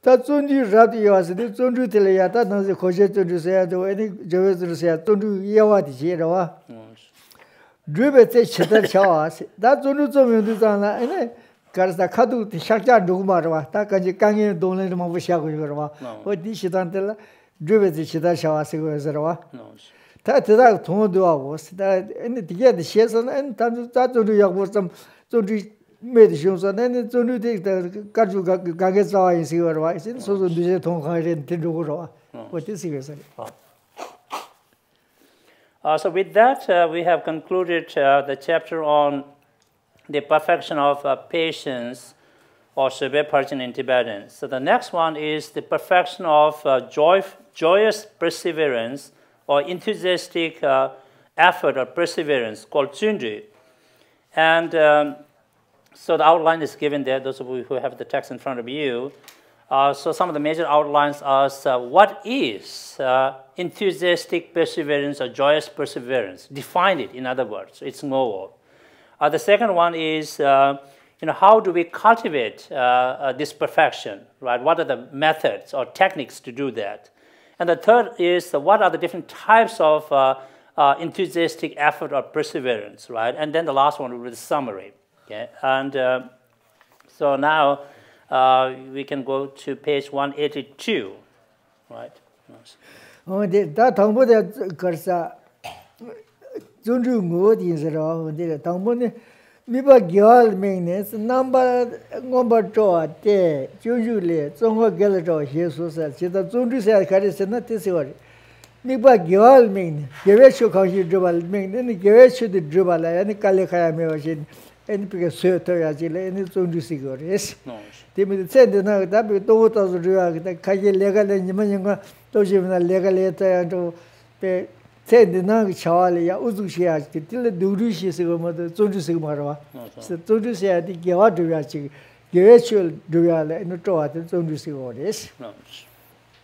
That's only Radios, the Tundu Teleata, no the Koje to say to any Jovis to say Tundu Yawati Chirawa. Dribet Chetan Chawas, that's only some Yudana, and Karsa Kadu, Shaka Dumarwa, Takaji Kangi, Donald Mavushaku, what did she tell? Dribet Chetan Chawas, that's that Tondo was that and to get the shares and that to do was some medicines and then it's only take the Kaju Gagaza in Siva, so the Tonga and Tindura. What is it? So with that, we have concluded the chapter on the perfection of patience or severe purging in Tibetan. So the next one is the perfection of joyous perseverance or enthusiastic effort or perseverance called Tsundu. And so the outline is given there, those of you who have the text in front of you. So some of the major outlines are what is enthusiastic perseverance or joyous perseverance? Define it, in other words, it's more. The second one is, how do we cultivate this perfection, right? What are the methods or techniques to do that? And the third is, what are the different types of enthusiastic effort or perseverance, right? And then the last one will be the summary. Okay, and so now we can go to page 182, right? Oh, that Tambo that Karsa Junju Mood is around the Tambo. Miba Gyal means number 2, usually, Tsongkapa Gelato, he says, the Junju said, Karisana Tissori. Miba Gyal means, Geveshu Kashi Dribble, mean, and Geveshu the Dribble, and Kalekaya machine. And because Sotoyazilla and its own cigar, yes. They said that we don't of the Kaji legal and Yamanga, those even a legal letter and to said the Nang Chawali, Uzushia, till the Durushi Sigma, the Tundu Sigmara. So Tundu said the Gyawadu, Gyawachul Dual and the Toat and Tundu Sigar, yes.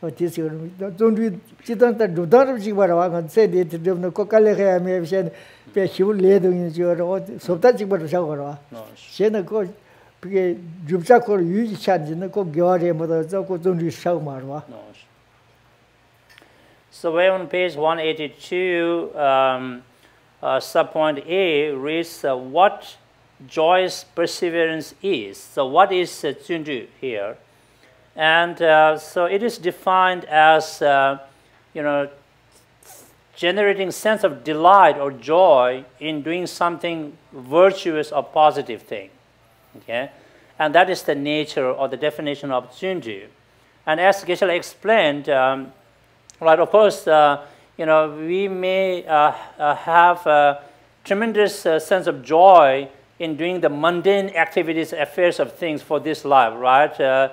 What is your don't read Chitan do not Sigmara and said it to the Coca-Cola may have said. Peshu ledo in your so that's what Shagara. Shena go Jubsako, you change in the Gori, Mother Zoko, don't you show Marwa? So we're on page 182, subpoint A reads what joyous perseverance is. So what is Tsundu here? And so it is defined as, generating sense of delight or joy in doing something virtuous or positive thing, okay? And that is the nature or the definition of Tsundu. And as Geshe explained, right, of course, we may have a tremendous sense of joy in doing the mundane activities, affairs of things for this life, right?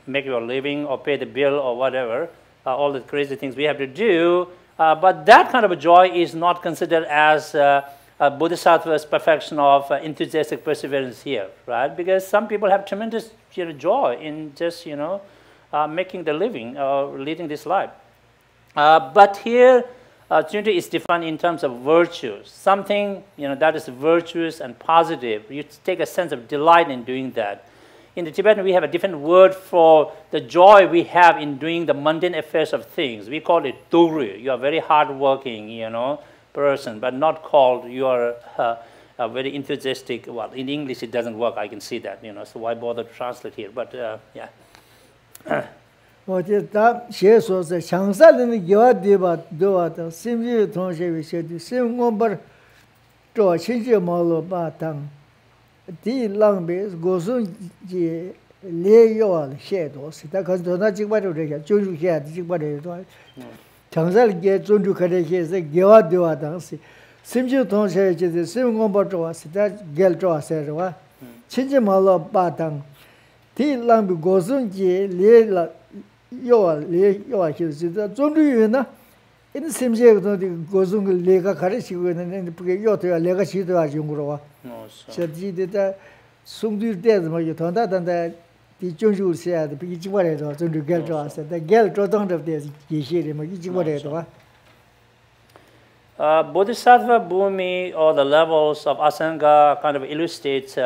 Make your living or pay the bill or whatever. All the crazy things we have to do, but that kind of a joy is not considered as a Bodhisattva's perfection of enthusiastic perseverance here, right? Because some people have tremendous joy in just making the living or leading this life. But here, Tsundu is defined in terms of virtues, something that is virtuous and positive. You take a sense of delight in doing that. In the Tibetan, we have a different word for the joy we have in doing the mundane affairs of things. We call it dogru. You are very hardworking, person, but not called you are a very enthusiastic. Well, in English it doesn't work. I can see that, So why bother to translate here? But yeah. What is that? She was a changsal in the Gyadiba doata, simply Tonshi said, the same number to a Chinji Malo Batang. The long base goes on the lay your shadows. That was not Jibari, Juju had Jibari. Changsal gets on to Kadeki, the Gyadua dance. Simply Tonshi is the same number to us, that Geltro said, Chinji Malo Batang. The long goes on the lay your Zondu. In the same year, goes on Lega Karishi and put your legacy to a Jungro. So he did that soon do dead, you turned out, and the Junju said, the Pigi Warrior to get to us, the girl don't have this, Geshe Warrior. Bodhisattva Bhumi or the levels of Asanga kind of illustrates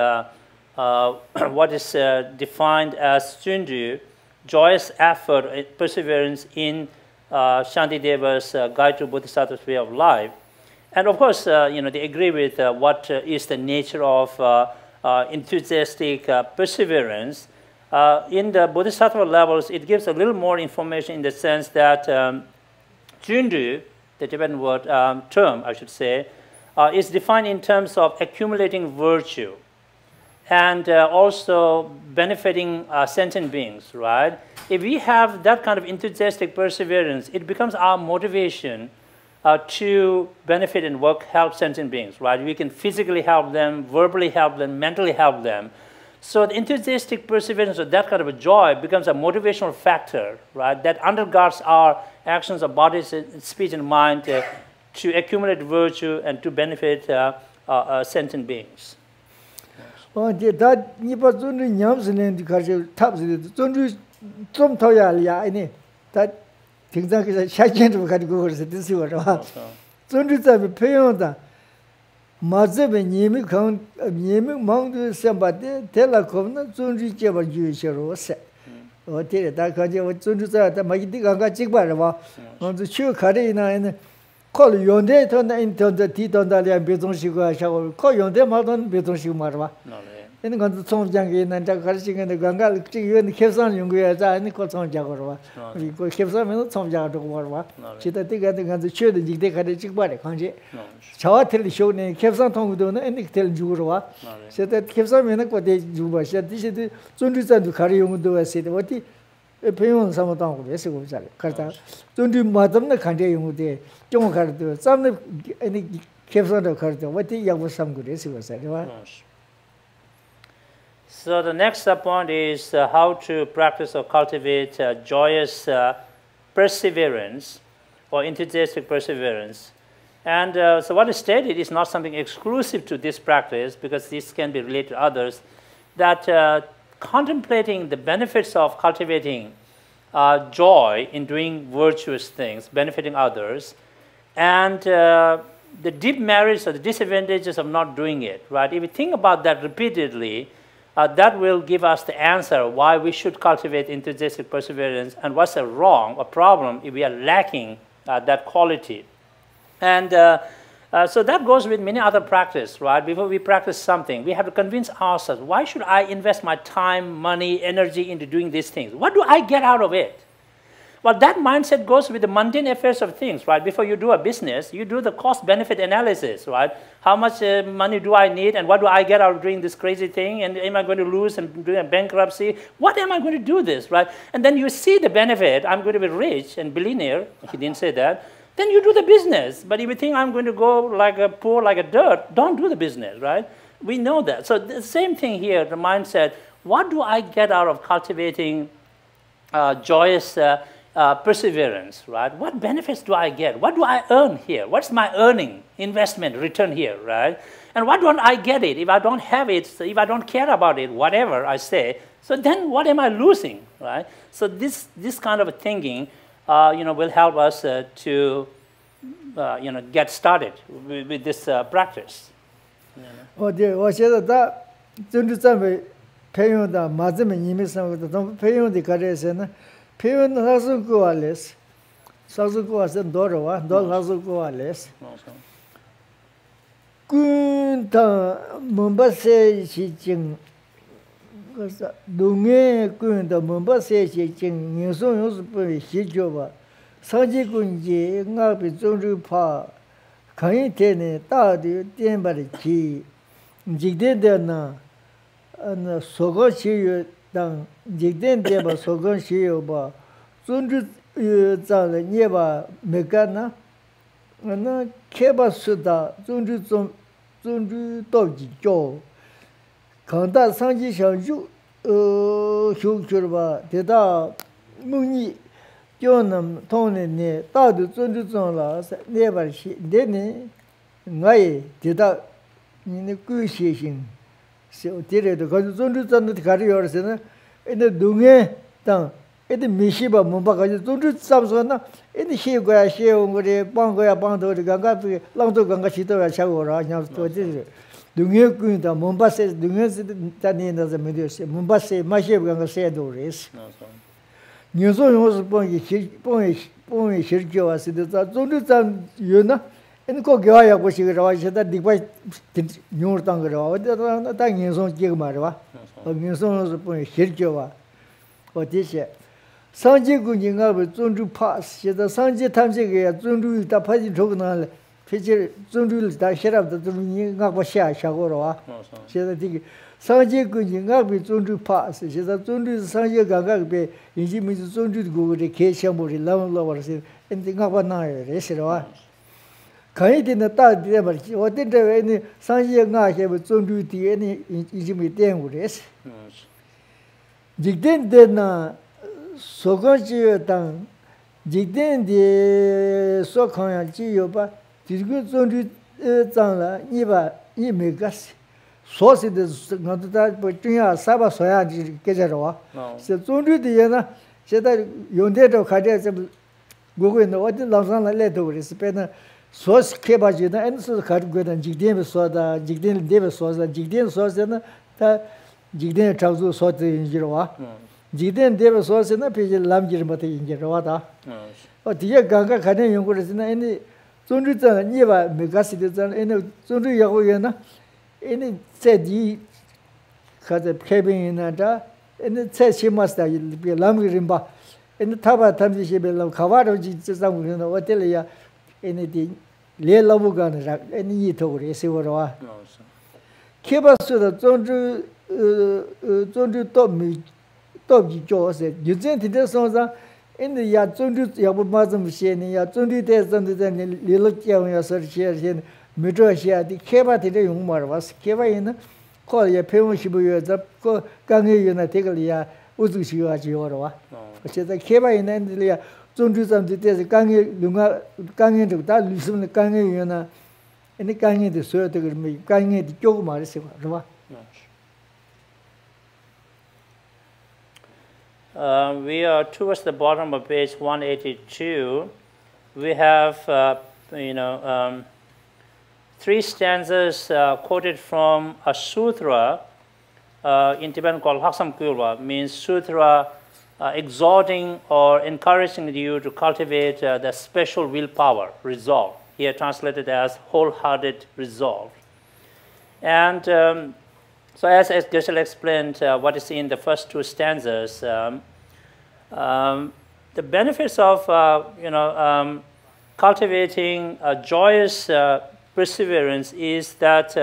what is defined as Chundu, joyous effort, perseverance in Shantideva's guide to Bodhisattva's way of life. And of course, they agree with what is the nature of enthusiastic perseverance. In the Bodhisattva levels, it gives a little more information in the sense that Chundu, the Tibetan word term, I should say, is defined in terms of accumulating virtue and also benefiting sentient beings, right? If we have that kind of enthusiastic perseverance, it becomes our motivation to benefit and help sentient beings, right? We can physically help them, verbally help them, mentally help them. So the enthusiastic perseverance of that kind of a joy becomes a motivational factor, right? That undergirds our actions of body, speech, and mind to accumulate virtue and to benefit sentient beings. That nipa zundu nyamsene di karshe tabsi zundu zum toya liya ini that tingzang kisa shachen tu kadi gogorse disi warwa zundu zabi peyonda mazebe nyemi kong nyemi mangdu sembate tela komna zundu jeba juye shiro se o tere da kaje o zundu zabi da magidi ganga jikba rwa nganzu chiyo kare ina ini ko yonde tonda in tonda ti tonda liya bezong shigo shago ko yonde ma ton bezong shigo marwa ini nganzu tsongjangi nanda karshingane ganga chigyon khepsan yungya za ini ko tsongjagorwa ko khepsan meno tsongjagor warwa chita tiga nganzu chede jigde kare chigbare khanje chawa tel shone khepsan tongdo na ini tel jugorwa chita khepsan meno ko de juba shati shiti zundu zandu kare yungdo wasite wati peyon samotang ko ese go jale karta zundu madam na khanje yungde 좀 가르도 쌈네 아니 캡선도 가르도 what 야고 삼고 ese go sale wa. So the next point is how to practice or cultivate joyous perseverance or enthusiastic perseverance. And so what is stated is not something exclusive to this practice, because this can be related to others, that contemplating the benefits of cultivating joy in doing virtuous things, benefiting others, and the deep merits or the disadvantages of not doing it, right? If we think about that repeatedly, that will give us the answer why we should cultivate enthusiastic perseverance and what's a wrong or problem if we are lacking that quality. And so that goes with many other practices, right? Before we practice something, we have to convince ourselves, why should I invest my time, money, energy into doing these things? What do I get out of it? Well, that mindset goes with the mundane affairs of things, right? Before you do a business, you do the cost-benefit analysis, right? How much money do I need, and what do I get out of doing this crazy thing? And am I going to lose and do a bankruptcy? What am I going to do this, right? And then you see the benefit. I'm going to be rich and billionaire. He didn't say that. Then you do the business. But if you think I'm going to go like a poor, like a dirt, don't do the business, right? We know that. So the same thing here, the mindset. What do I get out of cultivating joyous perseverance, right? What benefits do I get? What do I earn here? What's my earning, investment, return here, right? And why don't I get it? If I don't have it, so if I don't care about it, whatever I say, so then what am I losing, right? So this kind of thinking, will help us to, get started with this practice. Peyon hasu kuales, sasu kuasen dorowa, dol hasu kuales. Kun ta mumba se chi ching, dunge kun ta mumba se chi ching, nyusu nyusu pu shi joba, sanji kun ji nga pi zongru pa, kanyi tene ta di tenpa ri chi, jikden de na sogo chi yu dang, jikden de ba sogo chi yu ba, zongru zang le nye ba meka na keba suda, zongru to ji jo, kanda sanji shang yu, xiu qiu ba, teta mungyi, jo nam tong ne, da du zongru zong la, ne ba shi, de ne, ngayi, teta, ne gui xie xing, tere do, kazi zongru zang de kari yor se na, ene dunge tang, ene mi shi ba mungpa kazi zongru zang so na, ene xie goya xie ongore, bang goya bang to, ganga lang to ganga shi to ya xa go ra, nyam to tere. Dunga Kunta, Mombasa, Dunga Tanina, the Medus, Mombasa, Mashe, say Doris. New Zone was point Shirjo, I said, Zonu, you know, and Kogaya was that device New Tanga, that New Zone Gigmara, or New Zone was point Shirjo, or Atisha. Sanji Gunjinga with Zundu Pass, the Sanji Tamsi, Zundu, the Padi Tognal, Pitcher Zundu, the sheriff, the Nagwasha, Shagora. She said, Sanji Gunjinga with Zundu Pass, she said, Zundu, Sanji Gagabe, in Jimmy Zundu go with the Keshamuri, Lam lovers, and the Gavana, Resera. Kaiti in the third never, what did any Sanji Naga with Zundu, any in Jimmy Den with this? Jigden did Sogachi Tang, Jigden de Sokanya Chioba, Tisgu Zundu Zangla, Niba, Imegas, Sauce is not that, but Saba Soya Kejaroa. So Zundu Diana said that Yondeto Kadia Google in the What Lazana letter is Pena Sauce Kebajina and so Katgood and Jigden saw the Jigden Davis was the Jigden sauce and Jigden Trouser sauce in Jiroa. Jigden Davis sauce in a page Lam-rim in Jiroa. Or dear Ganga Kadan Yunguris in any Zunduta, Niva, Megasidis, and any Zundu Yagoyana, any said ye had a cabin in Ada, and it says she must be Lam-rimba, and the Taba Tamsi she be Kavaro Jizam, Otelia, anything, Le Labugan, any Yitori, Sivora. Keep us to the Zundu told me. Joe said, you sent it as in the Yatsundu Yabumazam Shen, Yatsundi test on the little Kiawa search here, Metro here, the Keva today, Umar was Keva in call your Pemushibu, the Gangi Unaticalia, Uzushi Ajiora. Which is the Keva in Andalia, Zundus and the test, Gangi, Lunga, Gangi to that, listen the Gangi Yuna, and the Gangi the Sir to me, Gangi the Jogma. We are towards the bottom of page 182. We have, 3 stanzas quoted from a sutra in Tibetan called Haksam Kulwa, means sutra exhorting or encouraging you to cultivate the special willpower, resolve. Here translated as wholehearted resolve. And so as Geshe explained what is in the first 2 stanzas, the benefits of cultivating a joyous perseverance is that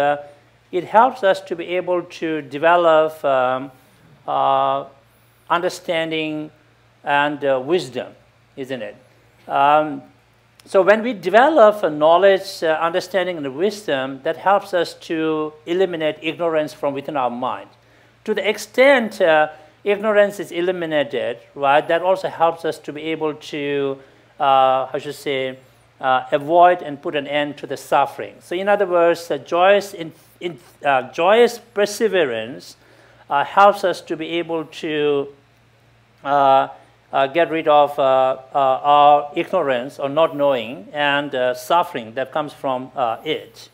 it helps us to be able to develop understanding and wisdom, isn't it? So when we develop knowledge, understanding, and wisdom, that helps us to eliminate ignorance from within our mind. To the extent ignorance is eliminated, right, that also helps us to be able to, avoid and put an end to the suffering. So in other words, joyous perseverance helps us to be able to get rid of our ignorance or not knowing and suffering that comes from it.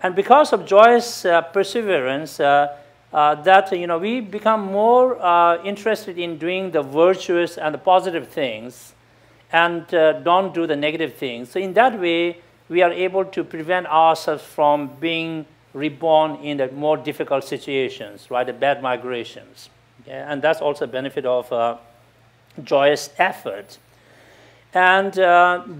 And because of joyous perseverance, we become more interested in doing the virtuous and the positive things and don't do the negative things. So in that way, we are able to prevent ourselves from being reborn in the more difficult situations, right, the bad migrations. Okay? And that's also a benefit of joyous effort. And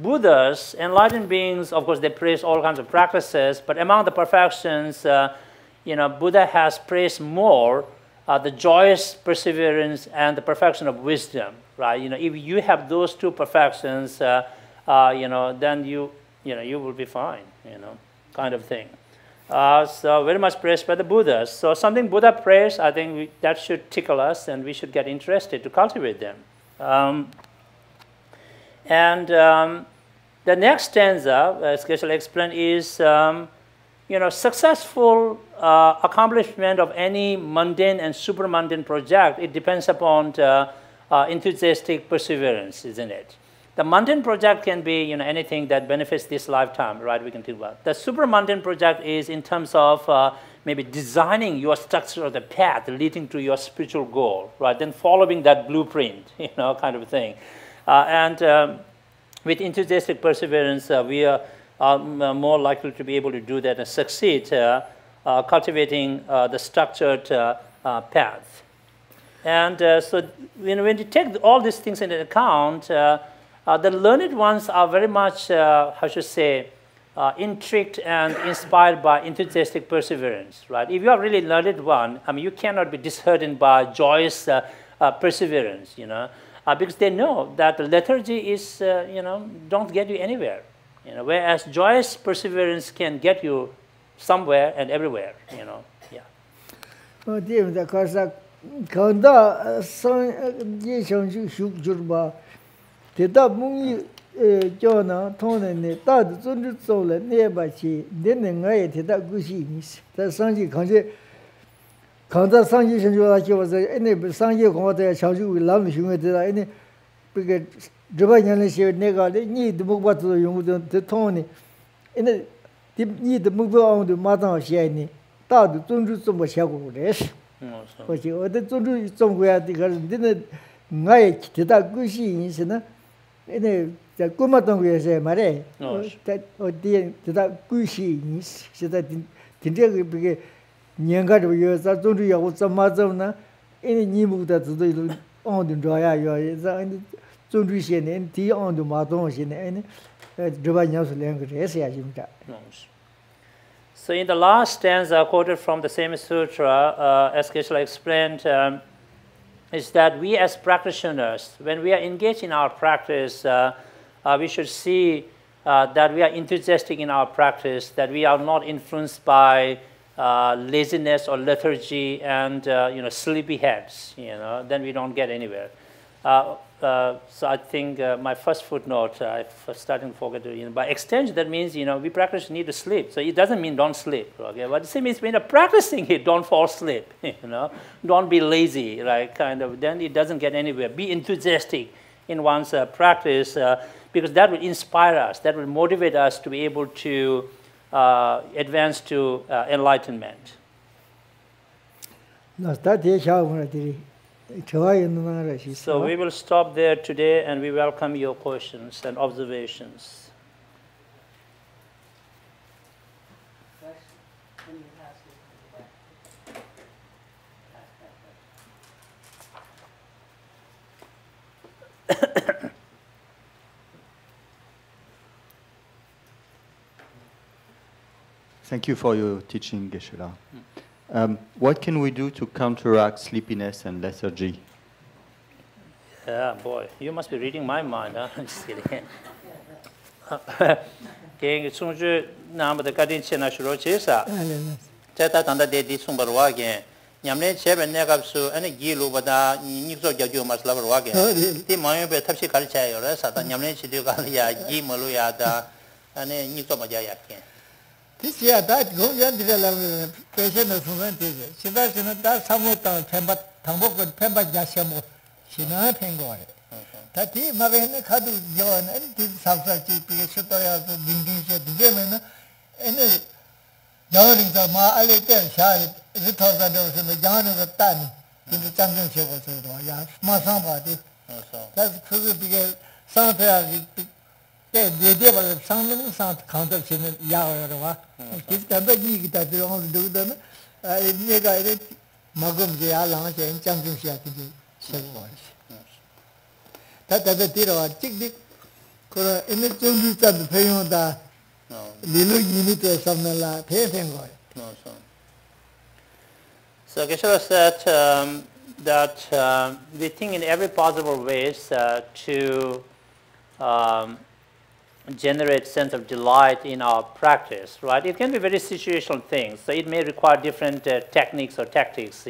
Buddhas, enlightened beings, of course, they praise all kinds of practices, but among the perfections, Buddha has praised more the joyous perseverance and the perfection of wisdom, right? If you have those 2 perfections, then you will be fine, kind of thing. So very much praised by the Buddhas. So something Buddha praised, I think that should tickle us, and we should get interested to cultivate them. The next stanza, as Geshe explained, is successful accomplishment of any mundane and super mundane project. It depends upon enthusiastic perseverance, isn't it? The mundane project can be anything that benefits this lifetime, right? We can think about. The super mundane project is in terms of maybe designing your structure of the path leading to your spiritual goal, right? Then following that blueprint, kind of thing. With enthusiastic perseverance, we are more likely to be able to do that and succeed, cultivating the structured path. And so when you take all these things into account, the learned ones are very much, intrigued and inspired by enthusiastic perseverance, right? If you are really learned one, I mean, you cannot be disheartened by joyous perseverance, because they know that the lethargy is, don't get you anywhere, whereas joyous perseverance can get you somewhere and everywhere, yeah. Oh, dear, the course, Kanda, son, Teta Mungi Jona, Tone, Tad, Zundu Sola, nearby Chi, then I Teta Gushi, the Sanji Kanje Kanda Sanji Shanjaki was any Sanji Kota Chanju with Lam Shumet, any big Japan share nega, they need the Mugba to the young the Tony. And they need the Mugba on the Matan Shani, Tad, Zundu Soba Shago, yes. But you ordered Zundu somewhere because didn't Ngai Teta Gushi is the Kumatong is a mare, that or dear that Gushi is, so that Tindia Nyanga to use that don't you have some Mazona, any new that they on the dry, you are Zundrishan and tea on the Madons in any Javanese language, as I assume that. So in the last stanza quoted from the same sutra, as Geshe explained, is that we as practitioners, when we are engaged in our practice, we should see that we are enthusiastic in our practice, that we are not influenced by laziness or lethargy and sleepy heads. Then we don't get anywhere. So I think my first footnote, I'm starting to forget to, by extension, that means, we practice need to sleep. So it doesn't mean don't sleep, okay? But it means when you're practicing it, don't fall asleep, Don't be lazy, right? Kind of, then it doesn't get anywhere. Be enthusiastic in one's practice because that will inspire us, that will motivate us to be able to advance to enlightenment. So we will stop there today and we welcome your questions and observations. Thank you for your teaching, Geshe. What can we do to counteract sleepiness and lethargy? Yeah, boy, you must be reading my mind, huh? Just kidding. Okay, Tsongkapa number the cutting chena shrochesa. Teta tanda de Tsongkapa again. Nyamne chebe negapsu and a gilu bada nixo jaju must love again. The Mayobe Tapsi culture or Satan Yamne Chidukalia, Gimaluya, and a Nixo Majaya. This year, that goes into the patient of humanity. She does that somewhat Tambok with Pemba Jashamo. She not penguin. Tati, Mavene Kadu, John, and did substitute Shatoya, Dingin, the German, and the Johnings of Ma Aliter, Shah, the thousand in the John of the Tan, in the championship was small somebody. That's true because something. The idea was some counter Yawa. It's the big that they only do them. I negated Magum Jala and championship in the that the Tiro, Chick Dick, in the two of the Payon, the little unit or something like Paypengoy. So Geshe said that we think in every possible ways to generate sense of delight in our practice, right? It can be very situational things, so it may require different techniques or tactics,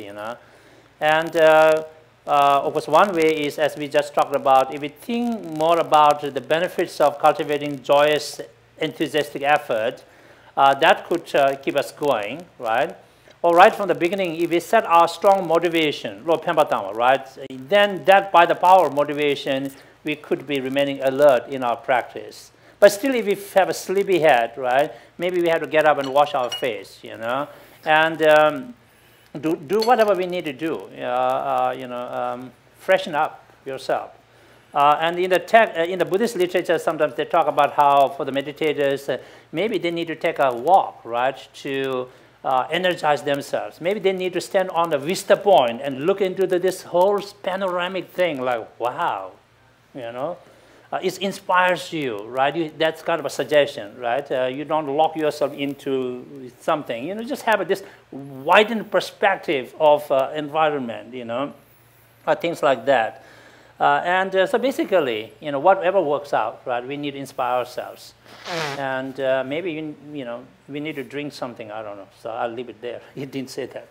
And of course, one way is, as we just talked about, if we think more about the benefits of cultivating joyous, enthusiastic effort, that could keep us going, right? Or right from the beginning, if we set our strong motivation, right? Then that by the power of motivation, we could be remaining alert in our practice. But still, if we have a sleepy head, right, maybe we have to get up and wash our face, and do whatever we need to do, freshen up yourself. And in the Buddhist literature, sometimes they talk about how for the meditators, maybe they need to take a walk, right, to energize themselves. Maybe they need to stand on the vista point and look into this whole panoramic thing, like, wow, it inspires you, right? That's kind of a suggestion, right? You don't lock yourself into something. Just have this widened perspective of environment, things like that. So basically, whatever works out, right? We need to inspire ourselves, and maybe we need to drink something. I don't know. So I'll leave it there. He didn't say that.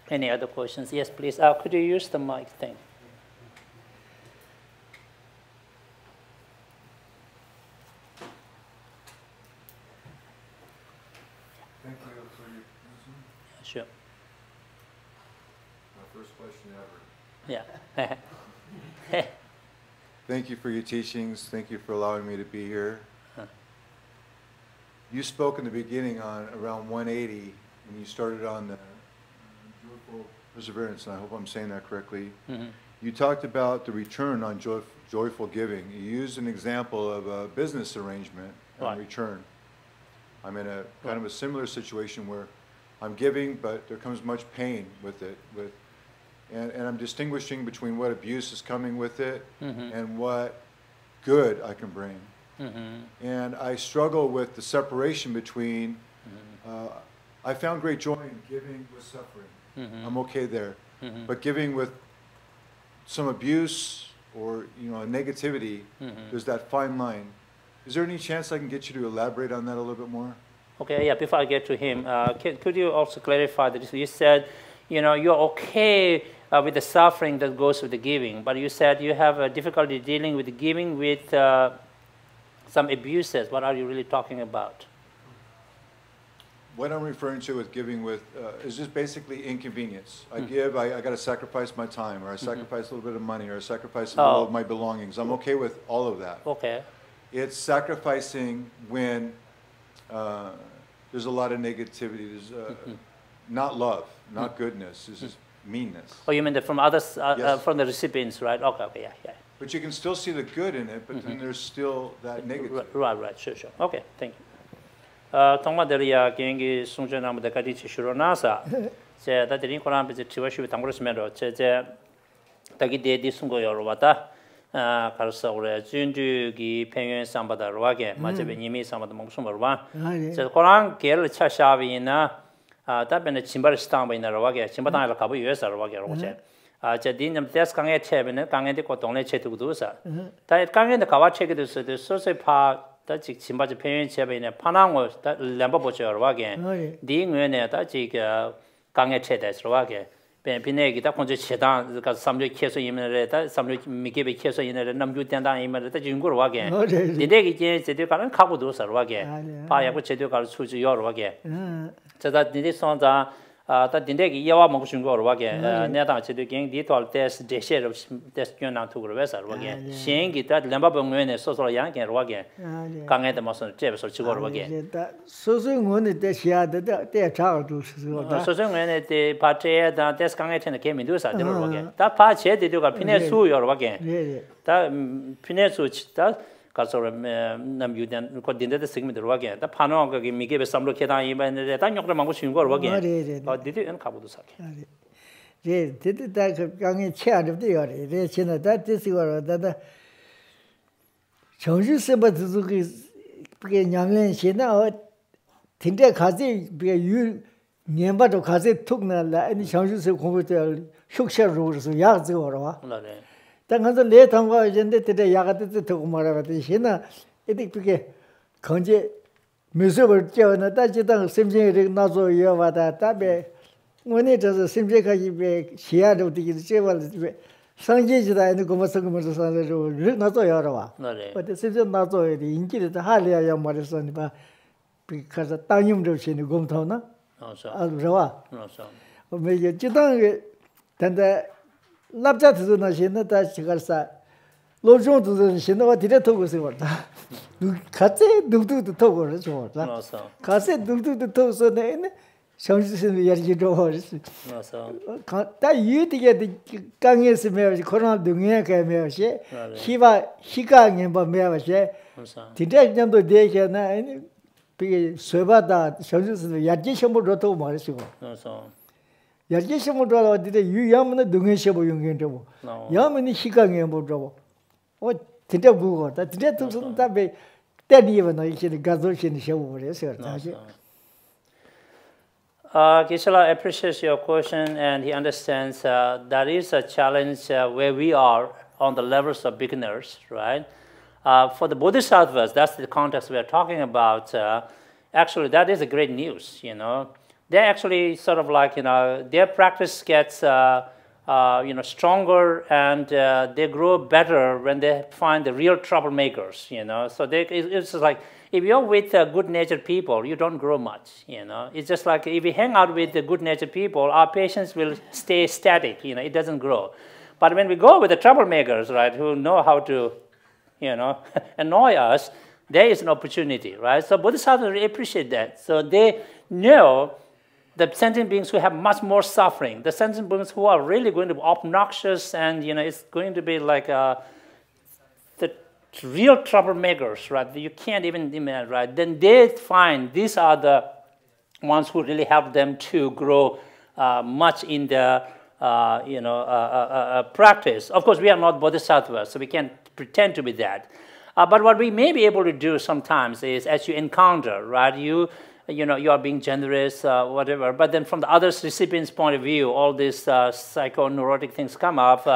Any other questions? Yes, please. Could you use the mic thing? Thank you for your wisdom. Sure. My first question ever. Yeah. Thank you for your teachings. Thank you for allowing me to be here. You spoke in the beginning on around 180 when you started on the joyful perseverance, and I hope I'm saying that correctly. You talked about the return on joyful giving. You used an example of a business arrangement on return. I'm in a kind of a similar situation where I'm giving, but there comes much pain with it. And I'm distinguishing between what abuse is coming with it and what good I can bring. And I struggle with the separation between, I found great joy in giving with suffering. I'm okay there. But giving with some abuse or a negativity, there's that fine line. Is there any chance I can get you to elaborate on that a little bit more? Okay, yeah, before I get to him, could you also clarify that you said, you're okay with the suffering that goes with the giving, but you said you have a difficulty dealing with the giving with some abuses. What are you really talking about? What I'm referring to with giving with is just basically inconvenience. I give, I got to sacrifice my time, or I sacrifice a little bit of money, or I sacrifice a little of my belongings. I'm okay with all of that. Okay. It's sacrificing when there's a lot of negativity. There's not love, not goodness. It's just meanness. Oh, you mean that from others, Yes. from the recipients, right? Okay, yeah. But you can still see the good in it, but then there's still that negative. Right, sure. Okay, thank you. 동마들이야 경기 송전나무 대까지 치슈로 나사 제 다들이 코란 비지 티와슈 당고르스면로 제제 다기 데디 순고 여러 왔다 가르서 우리 준주기 평행 상바다로 하게 맞베 님이 상바다 몽송 버와 제 코란 게를 차샤비나 답변에 짐바를 스탕바이나로 하게 짐바당을 가부 유에서로 하게 로제 제 딘님 테스 강에 체베는 강에데 고동네 체두도사 다 강에데 가와 체게도 소소파 다직 짐바지 평행 체베네 파낭고 램바 보셔로 하게 딩외네 다직 강에 체대서 하게 비내기 다 கொஞ்சம் 체단 그 삼조 계속 이면에 다 삼조 미게베 계속 이면에 남주 된다 이면에 다 중국으로 하게 디데기 이제 제대로 가는 가고도 서로 하게 파야고 제대로 갈 수지 여러 하게 저다 디데 선자 다 디데기 예와 먹고 중국으로 하게 내가 제대로 경 디토알 테스트 제셰로 테스트 견나 투고로 해서 하게 신기 다 램바 병원에 소소로 양게로 하게 강에다 무슨 제베서 지고로 하게 소소원에 대시야데 대 차도 소소다 소소원에 대 파체다 테스트 강에는 개민도사 되로 하게 다 파체데도가 피네 수여로 하게 다 피네 수다 가서로 남유된 그 딘데데 세그멘트로 하게 다 파노 거기 미게베 삼로 계단 이번에 다 욕을 먹고 쉬는 거로 하게 디디는 가보도 사게 예 디디다 그 강에 체안도 돼요 예 지나다 디시거로 다다 정주세부터 그게 냠len 시나 딘데 가지 그 년바도 가지 툭나라 아니 정주세 공부도 흉셔로서 약적으로 와 네 당한서 내 담가 이제인데 때에 야가도 더 말하거든 시나 이게 그게 건제 무서워 쩌나 다지당 심지에 나서 여와다 답에 오늘 저 심지까지 배 시야도 되게 제발 상계지다 있는 거면서 사는 나서 여러 와 근데 심지 나서 인기를 다 할래야 말했으니 봐 그래서 땅임도 신이 공터나 Rawa. No, so. Maybe Jitang, then the Lapjat to the Nashina, that Chigarsa, Lojon to the Shino, did a Togo Siwata. Kate do the Togo, No, so. Kase do the Togo, then Shansis in the Yarjito. No, so. That you to get the Ganges marriage, Coronal Dunga marriage, Shiva, Shikang and Bamavashe, Tibetan number day can be Sobata, Shansis in the Yarjishamu Roto Marisimo. No, so. Yarjishamu did you Yamana Dungashabu Yunginto, Yamani Shikang and Bodo. What Titabu, that Tibetan that be 10 even I should Gazoshin show. Geshe appreciates your question, and he understands that is a challenge where we are on the levels of beginners, right? For the Bodhisattvas, that's the context we are talking about. Actually, that is a great news, you know. They actually sort of like, you know, their practice gets, you know, stronger, and they grow better when they find the real troublemakers, you know. So it's like, if you're with good-natured people, you don't grow much, you know. It's just like if we hang out with the good-natured people, our patience will stay static, you know, it doesn't grow. But when we go with the troublemakers, right, who know how to, you know, annoy us, there is an opportunity, right? So Bodhisattvas really appreciate that. So they know the sentient beings who have much more suffering, the sentient beings who are really going to be obnoxious, and, you know, it's going to be like the real troublemakers, right? You can't even imagine, right? Then they find these are the ones who really help them to grow much in the you know, practice. Of course, we are not bodhisattvas, so we can't pretend to be that. But what we may be able to do sometimes is, as you encounter, right? You know, you are being generous, whatever. But then from the other recipient's point of view, all these psychoneurotic things come up.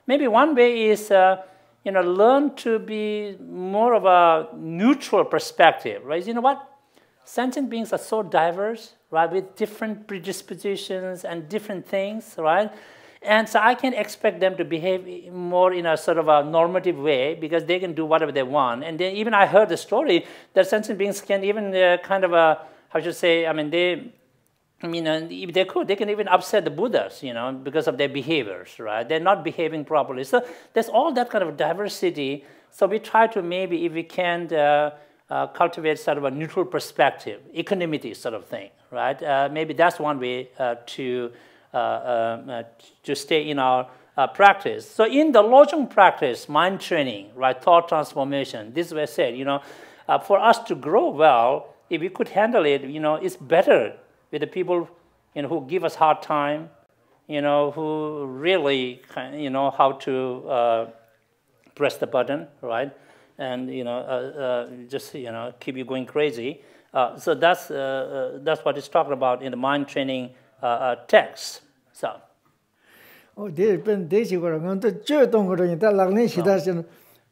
Maybe one way is you know, learn to be more of a neutral perspective, right? You know what? Sentient beings are so diverse, right, with different predispositions and different things, right? And so I can expect them to behave more in a sort of a normative way, because they can do whatever they want. And then even I heard the story that sentient beings can even kind of, how should I say, I mean, if they could, they can even upset the Buddhas, you know, because of their behaviors, right? They're not behaving properly. So there's all that kind of diversity. So we try to maybe, if we can, cultivate sort of a neutral perspective, equanimity sort of thing, right? Maybe that's one way to stay in our practice. So in the Lojong practice, mind training, right, thought transformation, this is what I said, you know, for us to grow well, if we could handle it, you know, it's better with the people, you know, who give us hard time, you know, who really, you know, how to press the button, right? And, you know, just, you know, keep you going crazy. So that's what it's talking about in the mind training text. So. Oh, there's been days where I'm going to Jodong, that Lang Shidasan,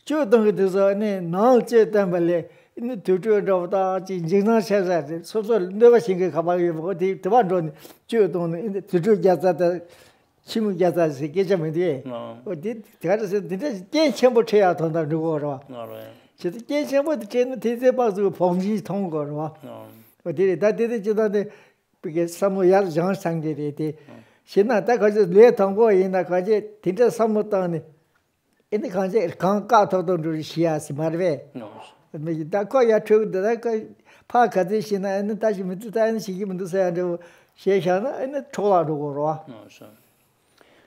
Jodong is a now Jetamale. In the tutor of the Jingna says that, so never sing a Kabaki, the one Jodon in the tutor Jazza, Chimu Jazza, Gejamidi. Or did the Chamber Chair on the Nugora. So the Chamber the Chen about the Pongi Tongor. But that did it because some young John sang it. She not that was late Tongo in the Kaji, Tinta Samotani. In the country, can't cut out of the Shias, Marve. That quite a true that park addition and the attachment to time she given to say to Sheshana and the Tola to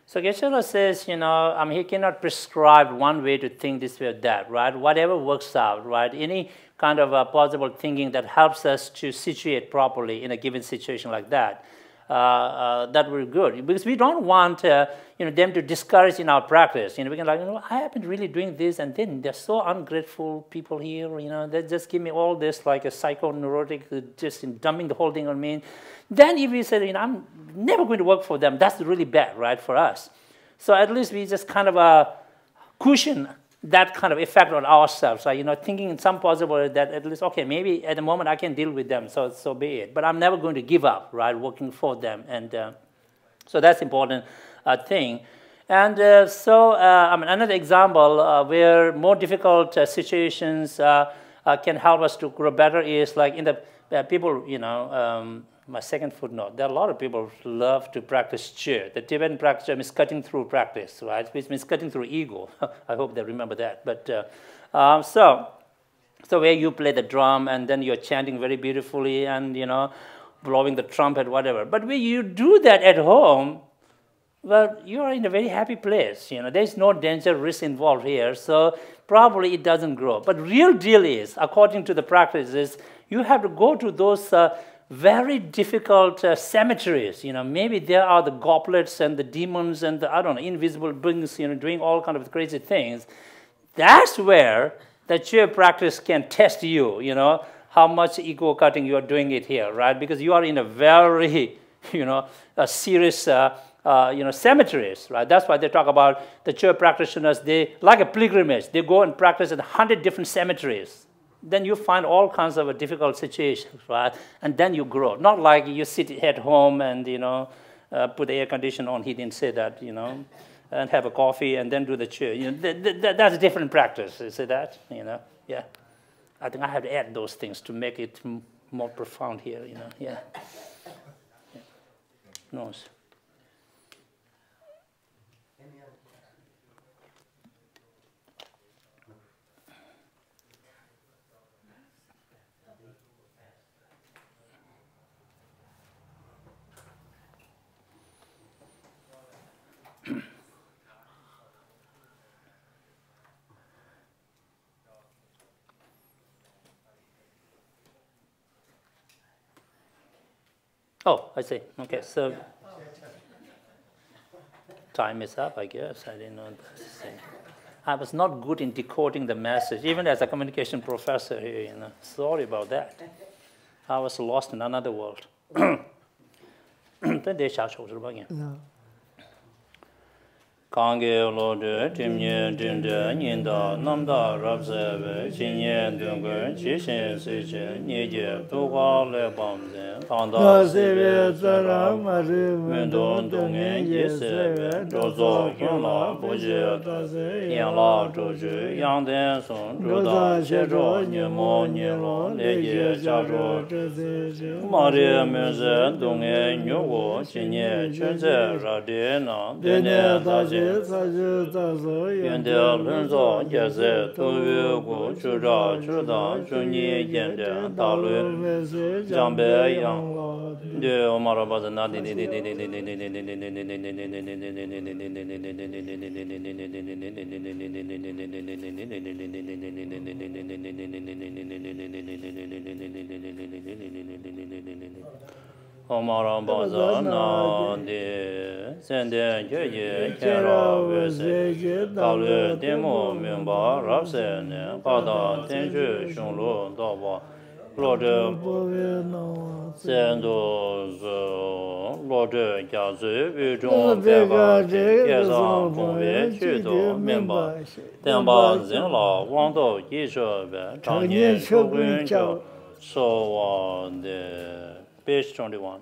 So Geshe says, you know, he cannot prescribe one way to think this way or that, right? Whatever works out, right? Any kind of possible thinking that helps us to situate properly in a given situation like that, that would be good. Because we don't want, you know, them to discourage in our practice. You know, we can like, you know, I have been really doing this, and then they're so ungrateful people here. You know, they just give me all this like a psychoneurotic, just dumping the whole thing on me. Then if we say, you know, I'm never going to work for them, that's really bad, right, for us. So at least we just kind of cushion that kind of effect on ourselves, right? You know, thinking in some possibility that at least, okay, maybe at the moment I can deal with them, so be it. But I'm never going to give up, right, working for them. And so that's important thing. And I mean, another example where more difficult situations can help us to grow better is like in the people, my second footnote, there are a lot of people who love to practice Che. The Tibetan practice means cutting through practice, right? Which means cutting through ego. I hope they remember that. But so where you play the drum and then you're chanting very beautifully and, blowing the trumpet, whatever. But when you do that at home, well, you are in a very happy place. There's no danger, risk involved here. So probably it doesn't grow. But real deal is, according to the practices, you have to go to those very difficult cemeteries. Maybe there are the goblets and the demons and the, invisible beings, doing all kind of crazy things. That's where the Che practice can test you, how much ego cutting you are doing it here, right? Because you are in a very, a serious, cemeteries, right? That's why they talk about the Che practitioners, they, like a pilgrimage, they go and practice in 100 different cemeteries. Then you find all kinds of difficult situations, right? And then you grow. Not like you sit at home and, put the air conditioner on, he didn't say that, and have a coffee and then do the Che. That's a different practice, you see that, yeah. I think I have to add those things to make it more profound here, yeah. No. Oh, I see. Okay, so time is up, I guess. I didn't know that. I was not good in decoding the message, even as a communication professor here, Sorry about that. I was lost in another world. No. Kange lo de timye dinde nyinda namda rabse jinye dungur jishin sije nije tuwa le bamze tanda sebe zara mari mendon dungen yesebe rozo yunla boje yanla joju yangden son roda shero nyemo nyelo leje jaro mari meze dungen nyogo jinye chunze radena dene daje Yende lunzo jeze tuyu gu chura chuda chunyi yende dalu jambe yang de omara baza na di Omara baza na de sende ye kera vese dalu demo memba rapse ne pada tenju shunlo daba lode sendo zo lode jazu vijong vega de gezan konve chudo memba tenba zinla wando yisho be tangye shogun jo so de Page 21.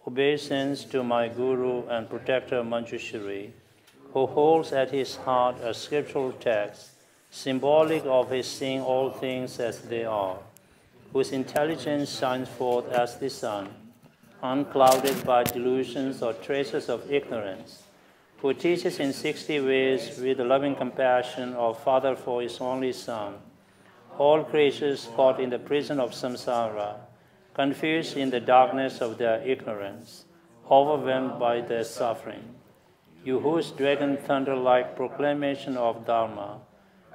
Obeisance to my Guru and Protector Manjushri, who holds at his heart a scriptural text, symbolic of his seeing all things as they are, whose intelligence shines forth as the sun, unclouded by delusions or traces of ignorance, who teaches in 60 ways with the loving compassion of Father for his only Son, all creatures caught in the prison of samsara, confused in the darkness of their ignorance, overwhelmed by their suffering. You whose dragon thunder-like proclamation of Dharma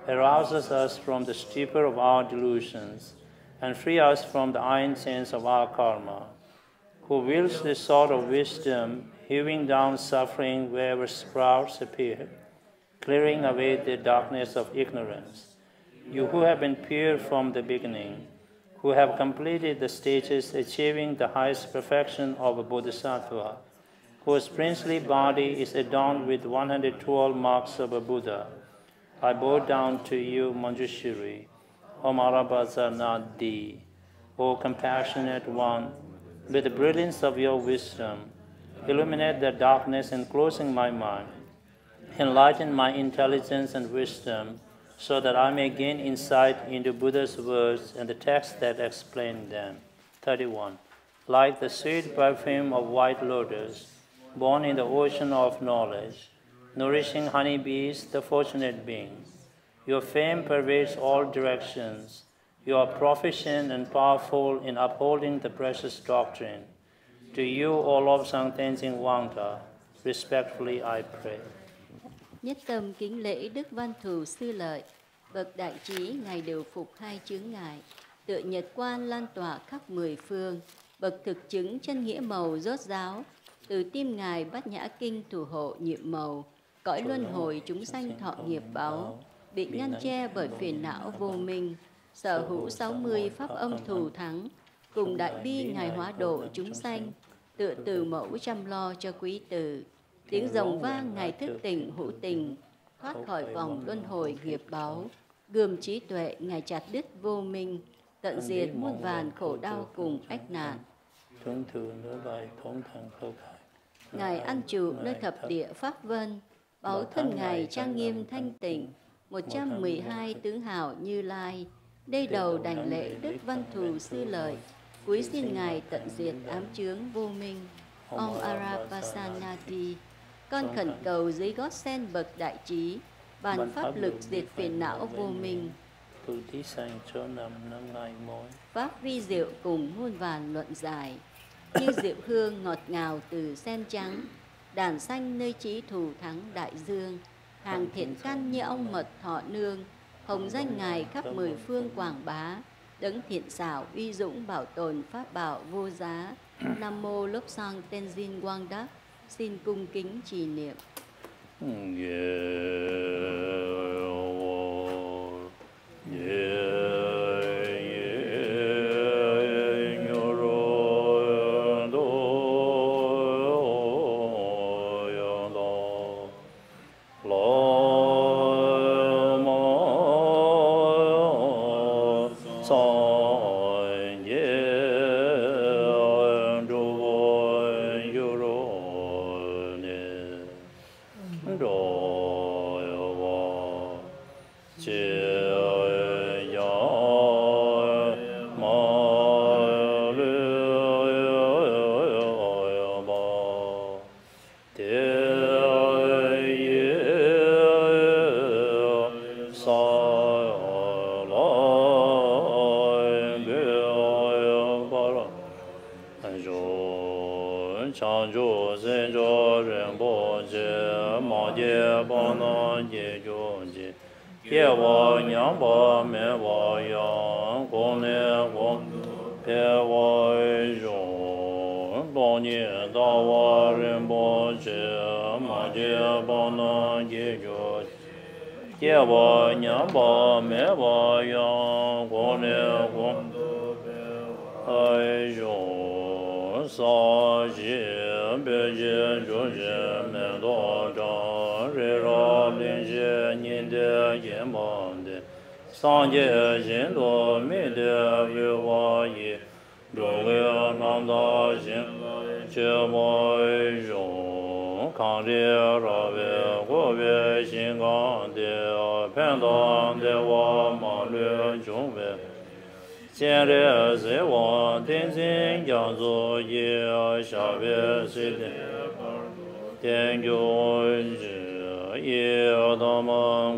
arouses us from the stupor of our delusions and free us from the iron chains of our karma, who wields the sword of wisdom, hewing down suffering wherever sprouts appear, clearing away the darkness of ignorance. You who have been pure from the beginning, who have completed the stages achieving the highest perfection of a bodhisattva, whose princely body is adorned with 112 marks of a Buddha. I bow down to you, Manjushri, O Marabaza Nadi, O compassionate one, with the brilliance of your wisdom, illuminate the darkness enclosing my mind, enlighten my intelligence and wisdom, so that I may gain insight into Buddha's words and the texts that explain them. 31. Like the sweet perfume of white lotus, born in the ocean of knowledge, nourishing honeybees, the fortunate beings. Your fame pervades all directions. You are proficient and powerful in upholding the precious doctrine. To you, O Lobsang Tenzin Wangta, respectfully I pray. Nhất tâm kính lễ Đức Văn Thù Sư Lợi, bậc đại trí, Ngài đều phục hai chướng ngại, tựa nhật quan lan tỏa khắp mười phương, bậc thực chứng chân nghĩa màu rốt ráo, từ tim Ngài Bát Nhã Kinh thủ hộ nhiệm màu, cõi luân hồi chúng sanh thọ nghiệp báo, bị ngăn che bởi phiền não vô minh, sở hữu 60 pháp âm thù thắng, cùng đại bi Ngài hóa độ chúng sanh, tựa từ mẫu chăm lo cho quý tử. Tiếng rồng vang Ngài thức tỉnh hữu tình, thoát khỏi vòng luân hồi nghiệp báo, gươm trí tuệ Ngài chặt đứt vô minh, tận diệt muôn vàn khổ đau cùng ách nạn. Ngài ăn trụ nơi thập địa pháp vân, báu thân Ngài trang nghiêm thanh tịnh, 112 tướng hào Như Lai, đây đầu đảnh lễ Đức Văn Thù Sư Lợi, cúi xin Ngài tận diệt ám chướng vô minh. Om Arapasanati. Con khẩn cầu dưới gót sen bậc đại trí, bàn pháp lực diệt phiền não vô minh. Pháp vi diệu cùng muôn vàn luận giải, như diệu hương ngọt ngào từ sen trắng, đàn xanh nơi trí thù thắng đại dương, hàng thiện căn như ong mật thọ nương, hồng danh Ngài khắp mười phương quảng bá, đấng thiện xảo uy dũng bảo tồn pháp bảo vô giá. Nam mô Lobsang Tenzin Wangda, xin cung kính trì niệm.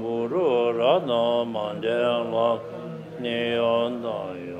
Guru Radha Mandela Niyondaya